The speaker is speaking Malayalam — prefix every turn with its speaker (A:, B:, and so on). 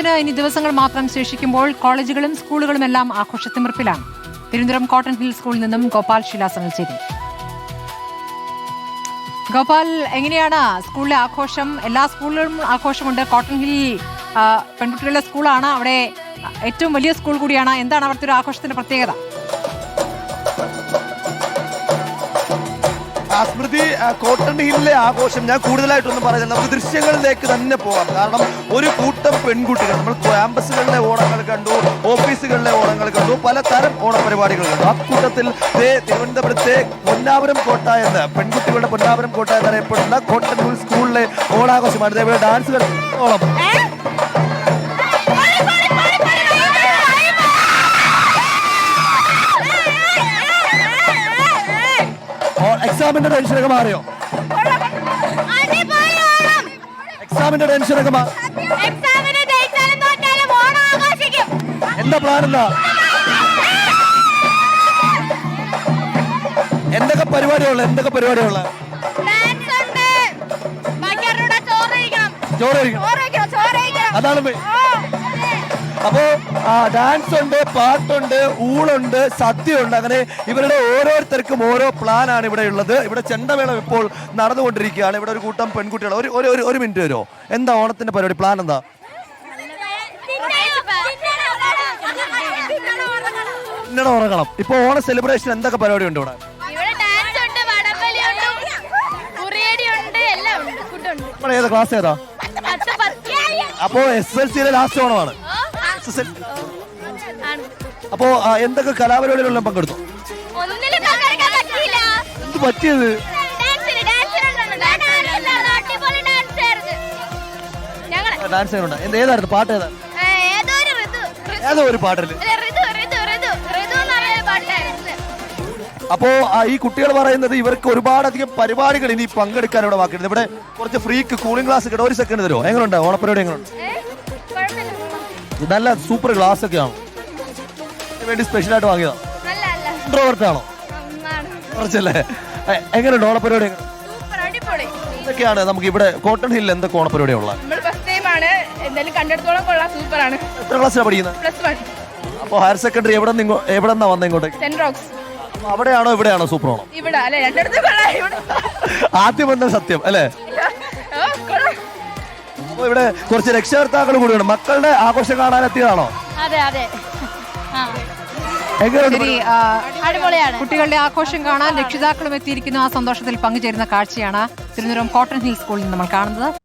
A: ഓണത്തിന് ഇനി ദിവസങ്ങൾ മാത്രം ശേഷിക്കുമ്പോൾ കോളേജുകളും സ്കൂളുകളും എല്ലാം ആഘോഷത്തിമിർപ്പിലാണ്. തിരുവനന്തപുരം കോട്ടൺ ഹിൽ സ്കൂളിൽ നിന്നും ഗോപാൽ ശിലാസങ്ങൾ ചേരും. ഗോപാൽ, എങ്ങനെയാണ് സ്കൂളിലെ ആഘോഷം? എല്ലാ സ്കൂളിലും ആഘോഷമുണ്ട്. കോട്ടൺ ഹിൽ പെൺകുട്ടികളുടെ സ്കൂളാണ്, അവിടെ ഏറ്റവും വലിയ സ്കൂൾ കൂടിയാണ്. എന്താണ് അവിടുത്തെ ഒരു ആഘോഷത്തിന്റെ പ്രത്യേകത?
B: സ്മൃതി, കോട്ടൺ ഹില്ലിലെ ആഘോഷം ഞാൻ കൂടുതലായിട്ടൊന്നും പറയുന്നില്ല. നമുക്ക് ദൃശ്യങ്ങളിലേക്ക് തന്നെ പോകാം. കാരണം ഒരു കൂട്ടം പെൺകുട്ടികൾ, നമ്മൾ ക്യാമ്പസുകളിലെ ഓണങ്ങൾ കണ്ടു, ഓഫീസുകളിലെ ഓണങ്ങൾ കണ്ടു, പലതരം ഓണപരിപാടികൾ കണ്ടു. ആ കൂട്ടത്തിൽ തിരുവനന്തപുരത്തെ പൊന്നാപുരം കോട്ട എന്ന്, പെൺകുട്ടികളുടെ പൊന്നാപുരം കോട്ട എന്നറിയപ്പെടുന്ന കോട്ടൺ ഹിൽ സ്കൂളിലെ ഓണാഘോഷമാണ്. ഇതേപോലെ ഡാൻസ് ഓണം. എക്സാമിന്റെ ടെൻഷനൊക്കെ മാറിയോ? എക്സാമിന്റെ ടെൻഷനൊക്കെ എന്താ പ്ലാൻ? എന്താ എന്തൊക്കെ പരിപാടിയുള്ള ചോറ് കഴിക്കണം, അതാണ്. അപ്പോ ഡാൻസ് ഉണ്ട്, പാട്ടുണ്ട്, ഊളുണ്ട്, സദ്യയുണ്ട്. അങ്ങനെ ഇവരുടെ ഓരോരുത്തർക്കും ഓരോ പ്ലാനാണ് ഇവിടെ ഉള്ളത്. ഇവിടെ ചെണ്ടമേളം ഇപ്പോൾ നടന്നുകൊണ്ടിരിക്കുകയാണ്. ഇവിടെ ഒരു കൂട്ടം പെൺകുട്ടികൾ. ഒരു മിനിറ്റ് വരുമോ? എന്താ ഓണത്തിന്റെ പരിപാടി? പ്ലാൻ എന്താ? ഇന്നടെ ഉറങ്ങണം. ഇപ്പൊ ഓണ സെലിബ്രേഷൻ എന്തൊക്കെ പരിപാടി ഉണ്ട് ഇവിടെ? ഏതാ ക്ലാസ് ഏതാ? അപ്പോ SSLCയിലെ ലാസ്റ്റ് ഓണമാണ്. അപ്പോ എന്തൊക്കെ കലാപരിപാടികളെല്ലാം പങ്കെടുത്തു? എന്ത് പറ്റിയത്? ഡാൻസ് ഏതായിരുന്നു? പാട്ട് ഏതാ? ഏതോ ഒരു പാട്ടല്ലേ? അപ്പോ ഈ കുട്ടികൾ പറയുന്നത് ഇവർക്ക് ഒരുപാടധികം പരിപാടികൾ ഇനി പങ്കെടുക്കാൻ ഇവിടെ ബാക്കിയുണ്ട്. ഇവിടെ കുറച്ച് ഫ്രീക്ക് കൂളിംഗ് ഗ്ലാസ് കിട്ടും. ഒരു സെക്കൻഡ് തരുമോ? എങ്ങനെയുണ്ട് ഓണപ്പരിപാടി? എങ്ങനെയുണ്ട്? നല്ല സൂപ്പർ ഗ്ലാസ് ഒക്കെയാണോ? വേണ്ടി സ്പെഷ്യൽ ആയിട്ട് വാങ്ങിയതാ? ഇൻട്രോവേർട്ടാണോ? കുറച്ചല്ലേ? എങ്ങനെയുണ്ട് ഓണപ്പരിപാടി? എന്തൊക്കെയാണ് നമുക്ക് ഇവിടെ കോട്ടൺ ഹില്ലിൽ എന്തൊക്കെ ഓണപ്പരിപാടി ഉള്ളത്? എത്ര ക്ലാസ്സിലാണ് പഠിക്കുന്നത്? അപ്പൊ ഹയർ സെക്കൻഡറി എവിടെന്നാ വന്ന ഇങ്ങോട്ടേക്ക്? അവിടെയാണോ ഇവിടെയാണോ സൂപ്പർ ഓണം? ആദ്യം വന്ന സത്യം അല്ലേ? അപ്പൊ ഇവിടെ കുറച്ച് രക്ഷകർത്താക്കൾ കൂടിയാണ്. മക്കളുടെ ആഘോഷം കാണാൻ എത്തിയതാണോ?
A: കുട്ടികളുടെ ആഘോഷം കാണാൻ രക്ഷിതാക്കളും എത്തിയിരിക്കുന്നു. ആ സന്തോഷത്തിൽ പങ്കുചേരുന്ന കാഴ്ചയാണ് തിരുവനന്തപുരം കോട്ടൺ ഹിൽ സ്കൂളിൽ നമ്മൾ കാണുന്നത്.